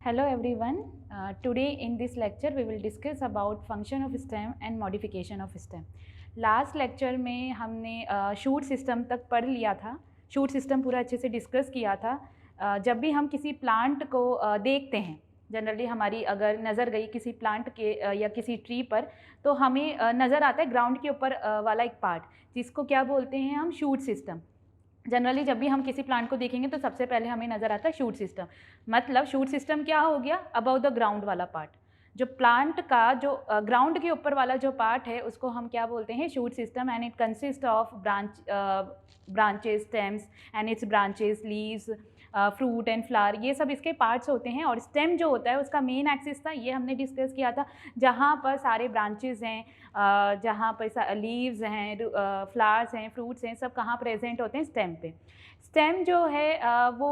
Hello everyone. Today in this lecture we will discuss about function of stem and modification of stem. Last lecture में हमने shoot system तक पढ़ लिया था. Shoot system पूरा अच्छे से डिस्कस किया था. जब भी हम किसी प्लांट को देखते हैं, जनरली हमारी अगर नज़र गई किसी प्लांट के या किसी ट्री पर, तो हमें नज़र आता है ग्राउंड के ऊपर वाला एक पार्ट, जिसको क्या बोलते हैं हम, शूट सिस्टम. जनरली जब भी हम किसी प्लांट को देखेंगे तो सबसे पहले हमें नज़र आता है शूट सिस्टम. मतलब शूट सिस्टम क्या हो गया, अबव द ग्राउंड वाला पार्ट. जो प्लांट का जो ग्राउंड के ऊपर वाला जो पार्ट है उसको हम क्या बोलते हैं, shoot system. And it consist of branches, stems and it's branches, leaves, fruit and flower, ये सब इसके पार्ट्स होते हैं. और स्टेम जो होता है उसका मेन एक्सिस था, ये हमने डिस्कस किया था, जहाँ पर सारे ब्रांचेस हैं, जहाँ पर लीव्स हैं, फ्लावर्स हैं, फ्रूट्स हैं, सब कहाँ प्रेजेंट होते हैं, स्टेम पे. स्टेम जो है वो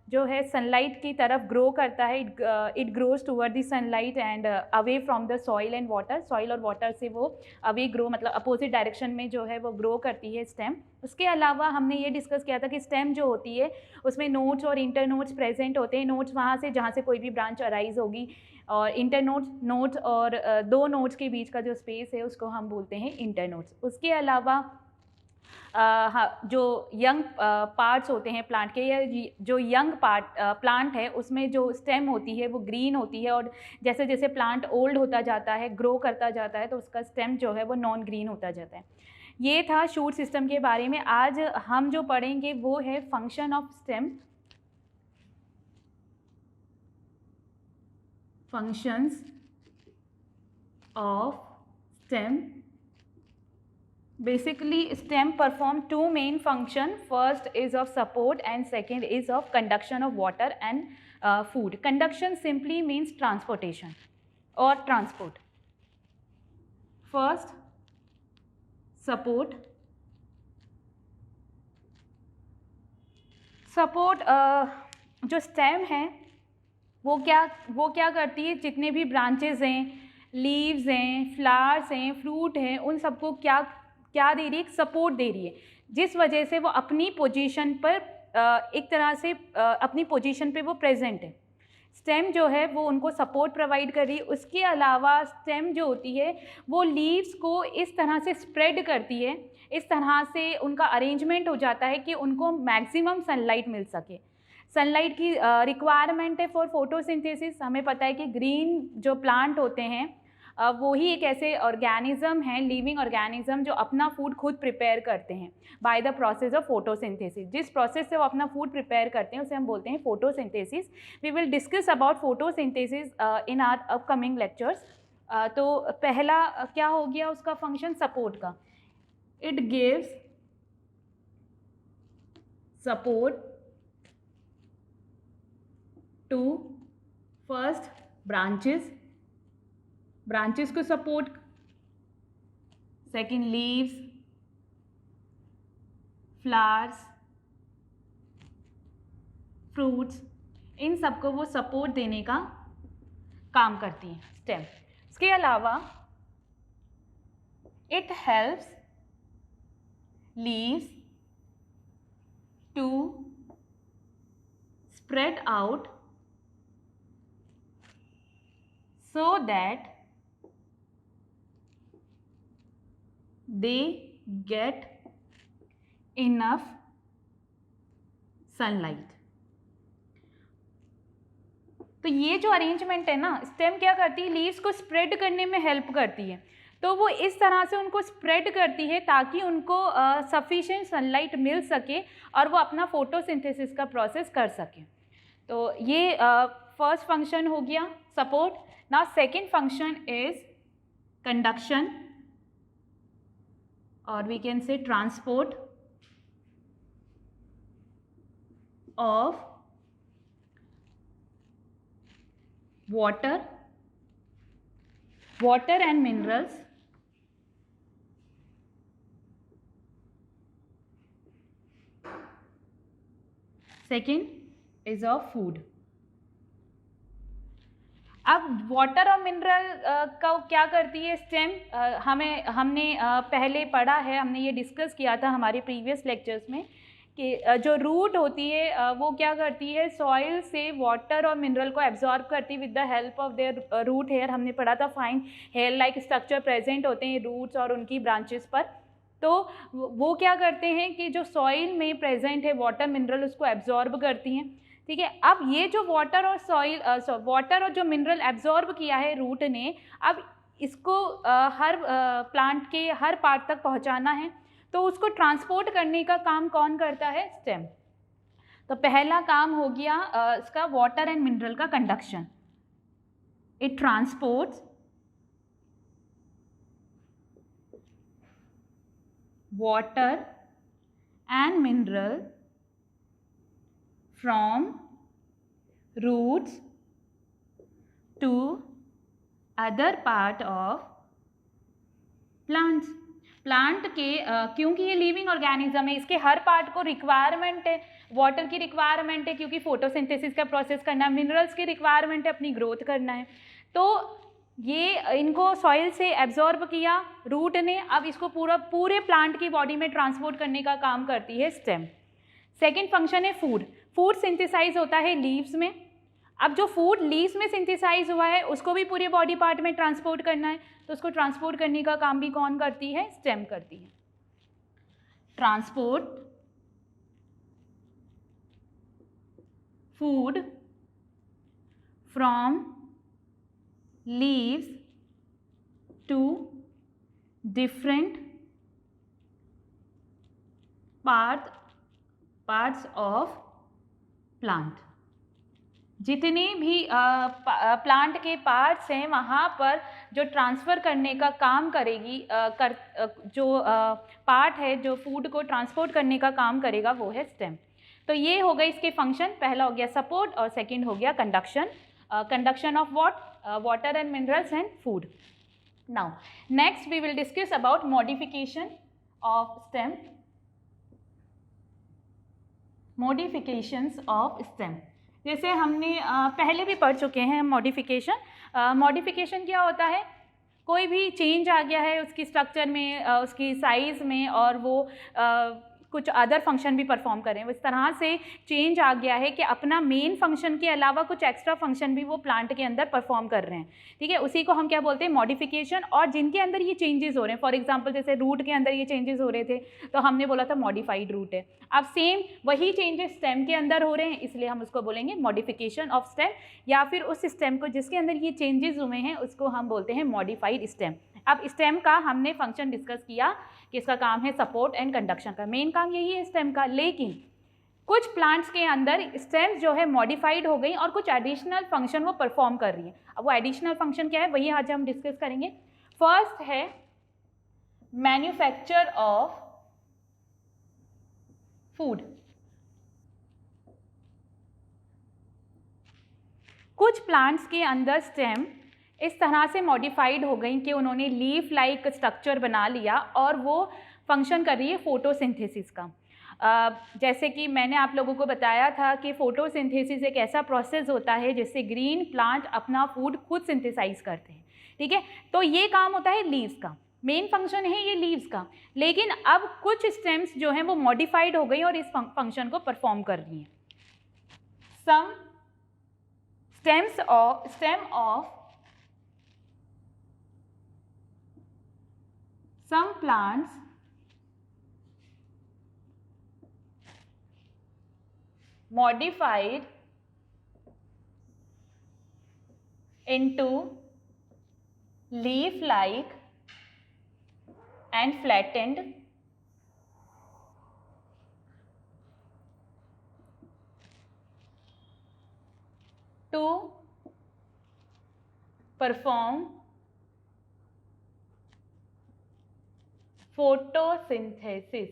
जो है सनलाइट की तरफ ग्रो करता है. It grows toward the sunlight and away from the soil and water. Soil और वाटर से वो अवे ग्रो, मतलब अपोजिट डायरेक्शन में जो है वो ग्रो करती है स्टेम. उसके अलावा हमने ये डिस्कस किया था कि स्टेम जो होती है उसमें नोट्स और इंटर नोट्स प्रेजेंट होते हैं. नोट्स वहाँ से जहाँ से कोई भी ब्रांच अराइज होगी, और इंटर नोट्स और दो नोट्स के बीच का जो स्पेस है उसको हम बोलते हैं इंटर नोट्स. उसके अलावा जो यंग पार्ट्स होते हैं प्लांट के, या जो यंग प्लांट है उसमें जो स्टेम होती है वो ग्रीन होती है, और जैसे जैसे प्लांट ओल्ड होता जाता है, ग्रो करता जाता है, तो उसका स्टेम जो है वो नॉन ग्रीन होता जाता है. ये था शूट सिस्टम के बारे में. आज हम जो पढ़ेंगे वो है function of stem, functions of stem. Basically, stem perform two main function. First is of support and second is of conduction of water and food. Conduction simply means transportation or transport. First, support. Support जो stem है वो क्या करती है, जितने भी branches हैं, leaves हैं, फ्लावर्स हैं, फ्रूट हैं, उन सबको क्या दे रही है, सपोर्ट दे रही है, जिस वजह से वो अपनी पोजीशन पर एक तरह से अपनी पोजीशन पे वो प्रेजेंट है. स्टेम जो है वो उनको सपोर्ट प्रोवाइड कर रही है. उसके अलावा स्टेम जो होती है वो लीव्स को इस तरह से स्प्रेड करती है, इस तरह से उनका अरेंजमेंट हो जाता है कि उनको मैक्सिमम सनलाइट मिल सके. सनलाइट की रिक्वायरमेंट है फॉर फोटोसिंथेसिस. हमें पता है कि ग्रीन जो प्लांट होते हैं वो ही एक ऐसे ऑर्गेनिज्म हैं, लिविंग ऑर्गेनिज्म, जो अपना फूड खुद प्रिपेयर करते हैं by the process of photosynthesis. जिस प्रोसेस से वो अपना फूड प्रिपेयर करते हैं उसे हम बोलते हैं photosynthesis. We will discuss about photosynthesis in our upcoming lectures. तो पहला क्या हो गया उसका फंक्शन, सपोर्ट का. It gives support to first branches को support, second leaves, flowers, fruits, इन सबको वो सपोर्ट देने का काम करती है स्टेम. इसके अलावा it helps leaves to spread out so that they get enough sunlight. तो ये जो अरेंजमेंट है ना, स्टेम क्या करती है, लीव्स को स्प्रेड करने में हेल्प करती है. तो वो इस तरह से उनको स्प्रेड करती है ताकि उनको सफिशिएंट सनलाइट मिल सके और वो अपना फोटोसिंथेसिस का प्रोसेस कर सके. तो ये फर्स्ट फंक्शन हो गया, support. Now second function is conduction, or we can say transport of water and minerals second is of food. अब वाटर और मिनरल का क्या करती है स्टेम, हमने पहले पढ़ा है, हमने ये डिस्कस किया था हमारे प्रीवियस लेक्चर्स में कि जो रूट होती है वो क्या करती है, सॉइल से वाटर और मिनरल को एब्जॉर्ब करती है with the help of their root hair. हमने पढ़ा था fine hair like structure present होते हैं रूट्स और उनकी ब्रांचेस पर। तो वो क्या करते हैं कि जो सॉइल में प्रेजेंट है वाटर मिनरल उसको एब्जॉर्ब करती हैं, ठीक है। अब ये जो वाटर और सॉइल वाटर और जो मिनरल एब्जॉर्ब किया है रूट ने, अब इसको हर प्लांट के हर पार्ट तक पहुंचाना है, तो उसको ट्रांसपोर्ट करने का काम कौन करता है, स्टेम। तो पहला काम हो गया इसका वाटर एंड मिनरल का conduction. It transports water and mineral from roots to other part of plants। Plant के क्योंकि ये लिविंग ऑर्गेनिज्म है, इसके हर पार्ट को रिक्वायरमेंट है, वाटर की रिक्वायरमेंट है क्योंकि फोटोसिंथेसिस का प्रोसेस करना है, मिनरल्स की रिक्वायरमेंट है अपनी ग्रोथ करना है। तो ये इनको सॉइल से एब्जॉर्ब किया रूट ने, अब इसको पूरे प्लांट की बॉडी में ट्रांसपोर्ट करने का काम करती है स्टेम। सेकंड फंक्शन है फूड। फूड सिंथेसाइज होता है लीव्स में। अब जो फूड लीव्स में सिंथेसाइज हुआ है उसको भी पूरे बॉडी पार्ट में ट्रांसपोर्ट करना है, तो उसको ट्रांसपोर्ट करने का काम भी कौन करती है, स्टेम करती है। Transport food from leaves to different parts of plant। जितने भी प्लांट के पार्ट्स हैं वहाँ पर जो ट्रांसफ़र करने का काम करेगी जो पार्ट है जो फूड को ट्रांसपोर्ट करने का काम करेगा वो है स्टेम। तो ये हो गए इसके फंक्शन, पहला हो गया सपोर्ट और सेकंड हो गया conduction. Conduction of what, water and minerals and food। Now next we will discuss about modification of stem। modifications of stem जैसे हमने पहले भी पढ़ चुके हैं मॉडिफिकेशन। मॉडिफिकेशन क्या होता है, कोई भी चेंज आ गया है उसकी स्ट्रक्चर में, उसकी साइज़ में, और वो कुछ अदर फंक्शन भी परफॉर्म करें। इस तरह से चेंज आ गया है कि अपना मेन फंक्शन के अलावा कुछ एक्स्ट्रा फंक्शन भी वो प्लांट के अंदर परफॉर्म कर रहे हैं, ठीक है। उसी को हम क्या बोलते हैं, मॉडिफिकेशन। और जिनके अंदर ये चेंजेस हो रहे हैं, फॉर एग्जांपल जैसे रूट के अंदर ये चेंजेस हो रहे थे तो हमने बोला था मॉडिफाइड रूट है। अब सेम वही चेंजेस स्टेम के अंदर हो रहे हैं, इसलिए हम उसको बोलेंगे मॉडिफिकेशन ऑफ स्टेम, या फिर उस स्टेम को जिसके अंदर ये चेंजेस हुए हैं उसको हम बोलते हैं मॉडिफाइड स्टेम। अब स्टेम का हमने फंक्शन डिस्कस किया कि इसका काम है सपोर्ट एंड कंडक्शन का, मेन काम यही है स्टेम का। लेकिन कुछ प्लांट्स के अंदर स्टेम्स जो है मॉडिफाइड हो गई और कुछ एडिशनल फंक्शन वो परफॉर्म कर रही है। अब वो एडिशनल फंक्शन क्या है वही आज हम डिस्कस करेंगे। फर्स्ट है मैन्युफैक्चर ऑफ फूड। कुछ प्लांट्स के अंदर स्टेम इस तरह से मॉडिफाइड हो गई कि उन्होंने लीफ लाइक स्ट्रक्चर बना लिया और वो फंक्शन कर रही है फोटोसिंथेसिस का। जैसे कि मैंने आप लोगों को बताया था कि फोटोसिंथेसिस एक ऐसा प्रोसेस होता है जिससे ग्रीन प्लांट अपना फूड खुद सिंथेसाइज करते हैं, ठीक है। तो ये काम होता है लीव्स का, मेन फंक्शन है ये लीव्स का। लेकिन अब कुछ स्टेम्स जो हैं वो मॉडिफाइड हो गई और इस फंक्शन को परफॉर्म कर रही हैं। Some stem of some plants modified into leaf-like and flattened to perform photosynthesis,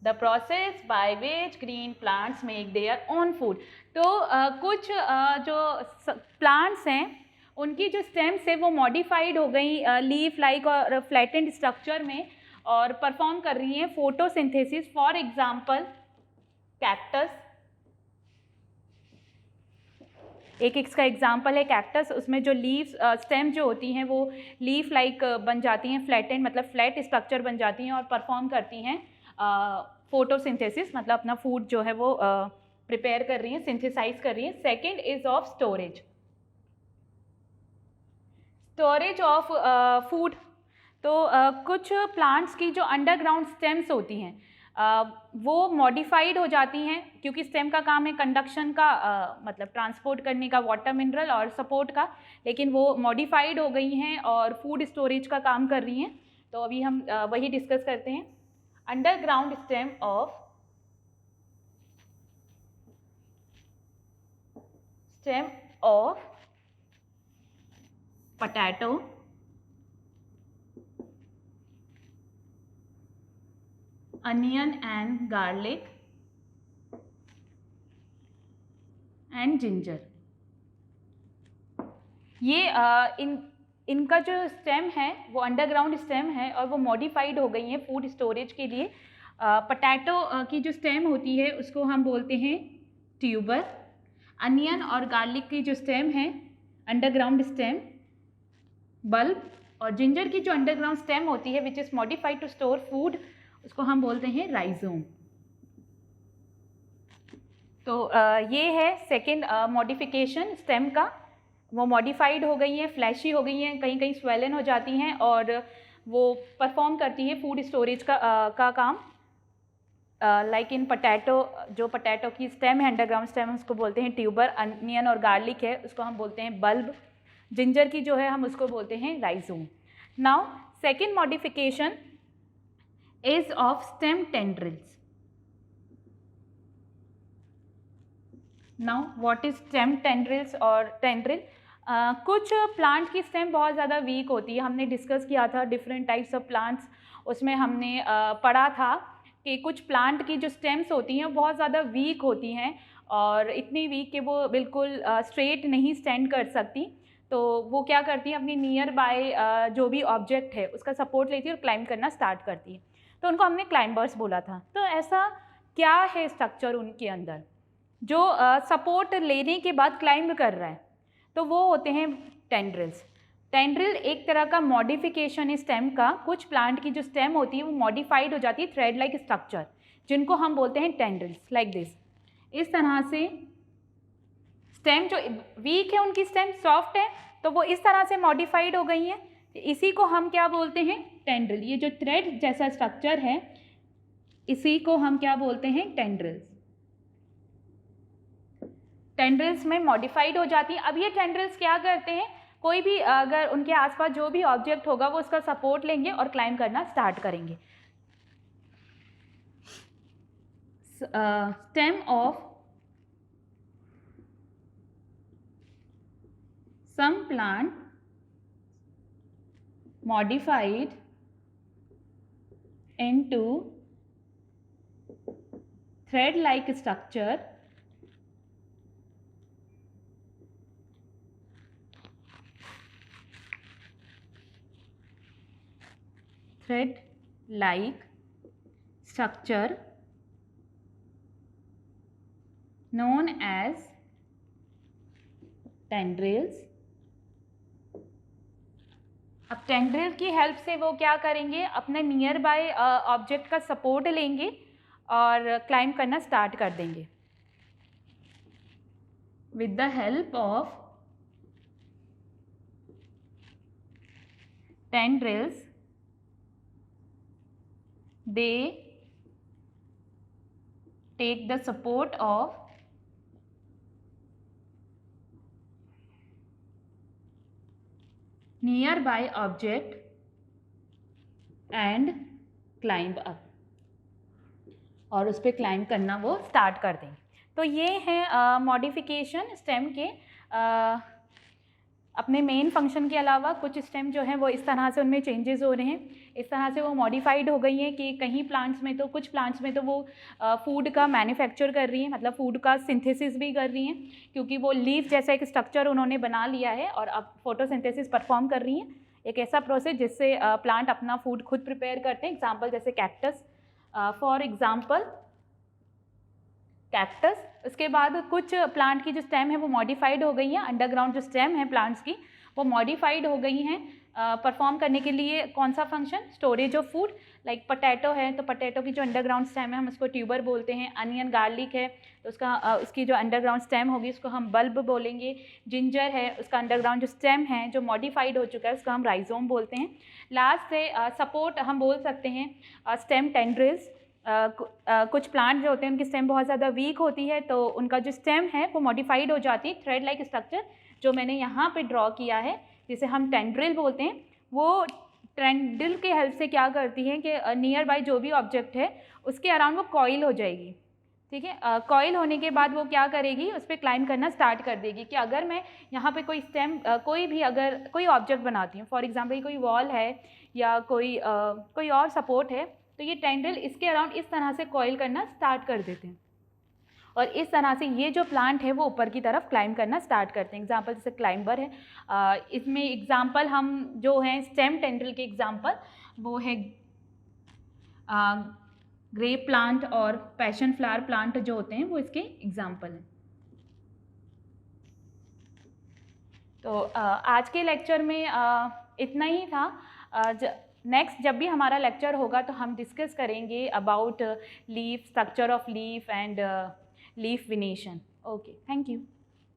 the process by which green plants make their own food। तो कुछ जो प्लांट्स हैं उनकी जो स्टेम्स है वो मॉडिफाइड हो गई लीफ लाइक और फ्लैटेंड स्ट्रक्चर में और परफॉर्म कर रही हैं फोटोसिंथेसिस। फॉर एग्जांपल कैक्टस, एक इसका एग्जांपल है कैक्टस। उसमें जो लीफ स्टेम जो होती हैं वो लीफ लाइक बन जाती हैं, फ्लैटेंड मतलब फ्लैट स्ट्रक्चर बन जाती हैं और परफॉर्म करती हैं फोटोसिंथेसिस, मतलब अपना फूड जो है वो प्रिपेयर कर रही हैं, सिंथेसाइज कर रही हैं। Second is of storage, storage of food. तो कुछ प्लांट्स की जो अंडरग्राउंड स्टेम्स होती हैं वो मॉडिफाइड हो जाती हैं, क्योंकि स्टेम का काम है कंडक्शन का, मतलब ट्रांसपोर्ट करने का वाटर मिनरल और सपोर्ट का, लेकिन वो मॉडिफाइड हो गई हैं और फूड स्टोरेज का काम कर रही हैं। तो अभी हम वही डिस्कस करते हैं। Underground stem of potato, onion and garlic and ginger। ये इनका जो स्टेम है वो अंडरग्राउंड स्टेम है और वो मॉडिफाइड हो गई हैं फूड स्टोरेज के लिए। पोटैटो की जो स्टेम होती है उसको हम बोलते हैं ट्यूबर। अनियन और गार्लिक की जो स्टेम है अंडरग्राउंड स्टेम बल्ब, और जिंजर की जो अंडरग्राउंड स्टेम होती है which is modified to store food, उसको हम बोलते हैं राइजोम। तो ये है सेकेंड मॉडिफिकेशन स्टेम का। वो मॉडिफाइड हो गई हैं, फ्लैशी हो गई हैं, कहीं कहीं स्वेलन हो जाती हैं और वो परफॉर्म करती हैं फूड स्टोरेज का काम। लाइक इन पोटैटो, जो पोटैटो की स्टेम है अंडरग्राउंड स्टेम, उसको बोलते हैं ट्यूबर। अनियन और गार्लिक है उसको हम बोलते हैं बल्ब। जिंजर की जो है हम उसको बोलते हैं rhizome. Now second modification is of stem tendrils। Now what is stem tendrils और tendril? कुछ प्लांट की स्टेम बहुत ज़्यादा वीक होती है। हमने डिस्कस किया था डिफरेंट टाइप्स ऑफ प्लांट्स, उसमें हमने पढ़ा था कि कुछ प्लांट की जो स्टेम्स होती हैं बहुत ज़्यादा वीक होती हैं और इतनी वीक कि वो बिल्कुल स्ट्रेट नहीं स्टैंड कर सकती। तो वो क्या करती हैं, अपनी नियर बाय जो भी ऑब्जेक्ट है उसका सपोर्ट लेती है और क्लाइंब करना स्टार्ट करती है। तो उनको हमने क्लाइंबर्स बोला था। तो ऐसा क्या है स्ट्रक्चर उनके अंदर जो सपोर्ट लेने के बाद क्लाइंब कर रहा है? तो वो होते हैं टेंड्रिल्स। टेंड्रिल एक तरह का मॉडिफिकेशन है स्टेम का। कुछ प्लांट की जो स्टेम होती है वो मॉडिफाइड हो जाती है थ्रेड लाइक स्ट्रक्चर, जिनको हम बोलते हैं टेंड्रिल्स। लाइक दिस, इस तरह से स्टेम जो वीक है उनकी स्टेम सॉफ्ट है तो वो इस तरह से मॉडिफाइड हो गई हैं। इसी को हम क्या बोलते हैं? टेंड्रिल। ये जो थ्रेड जैसा स्ट्रक्चर है इसी को हम क्या बोलते हैं? टेंड्रिल्स। टेंड्रिल्स में मॉडिफाइड हो जाती है। अब ये टेंड्रिल्स क्या करते हैं, कोई भी अगर उनके आसपास जो भी ऑब्जेक्ट होगा वो उसका सपोर्ट लेंगे और क्लाइंब करना स्टार्ट करेंगे। Stem of some plant modified into thread-like structure known as tendrils। अब टेंड्रिल की हेल्प से वो क्या करेंगे, अपने नियर बाय ऑब्जेक्ट का सपोर्ट लेंगे और क्लाइंब करना स्टार्ट कर देंगे। With the help of tendrils they take the support of nearby object and climb up, और उस पर क्लाइंब करना वो स्टार्ट कर देंगे। तो ये है मॉडिफिकेशन स्टेम के। अपने मेन फंक्शन के अलावा कुछ स्टेम जो है वो इस तरह से उनमें चेंजेस हो रहे हैं, इस तरह से वो मॉडिफाइड हो गई हैं कि कहीं प्लांट्स में तो कुछ प्लांट्स में तो वो फूड का मैन्युफैक्चर कर रही हैं, मतलब फूड का सिंथेसिस भी कर रही हैं, क्योंकि वो लीफ जैसा एक स्ट्रक्चर उन्होंने बना लिया है और अब फोटोसिंथेसिस परफॉर्म कर रही हैं। एक ऐसा प्रोसेस जिससे प्लांट अपना फूड खुद प्रिपेयर करते हैं। एग्जाम्पल जैसे कैक्टस, फॉर एग्जाम्पल कैक्टस। उसके बाद कुछ प्लांट की जो स्टेम है वो मॉडिफाइड हो गई हैं, अंडरग्राउंड जो स्टेम है प्लांट्स की वो मॉडिफाइड हो गई हैं परफॉर्म करने के लिए कौन सा function? Storage of food. Like potato है तो पोटैटो की जो अंडरग्राउंड स्टेम है हम उसको ट्यूबर बोलते हैं। अनियन गार्लिक है तो उसकी जो अंडरग्राउंड स्टेम होगी उसको हम बल्ब बोलेंगे। जिंजर है उसका अंडरग्राउंड जो स्टेम है जो मॉडिफाइड हो चुका है उसको हम राइजोम बोलते हैं। लास्ट से सपोर्ट हम बोल सकते हैं स्टेम टेंड्रिल्स। कुछ प्लांट जो होते हैं उनकी स्टेम बहुत ज़्यादा वीक होती है तो उनका जो स्टेम है वो मॉडिफाइड हो जाती है। थ्रेड लाइक स्ट्रक्चर जो मैंने यहाँ पे ड्रॉ किया है जिसे हम टेंड्रिल बोलते हैं, वो टेंड्रिल के हेल्प से क्या करती है कि नियर बाय जो भी ऑब्जेक्ट है उसके अराउंड वो कॉइल हो जाएगी। ठीक है, कॉइल होने के बाद वो क्या करेगी, उस पर क्लाइंब करना स्टार्ट कर देगी। कि अगर मैं यहाँ पे कोई स्टेम अगर कोई ऑब्जेक्ट बनाती हूँ, फॉर एग्जांपल कोई वॉल है या कोई और सपोर्ट है, तो ये टेंड्रिल इसके अराउंड इस तरह से कॉइल करना स्टार्ट कर देते हैं और इस तरह से ये जो प्लांट है वो ऊपर की तरफ क्लाइंब करना स्टार्ट करते हैं। एग्जांपल जैसे क्लाइंबर है, इसमें एग्जांपल हम जो हैं स्टेम टेंड्रिल के एग्जांपल वो है ग्रेप प्लांट और पैशन फ्लावर प्लांट जो होते हैं वो इसके एग्जांपल हैं। तो आज के लेक्चर में इतना ही था। नेक्स्ट जब भी हमारा लेक्चर होगा तो हम डिस्कस करेंगे about leaf, structure of leaf and leaf venation. Okay, thank you.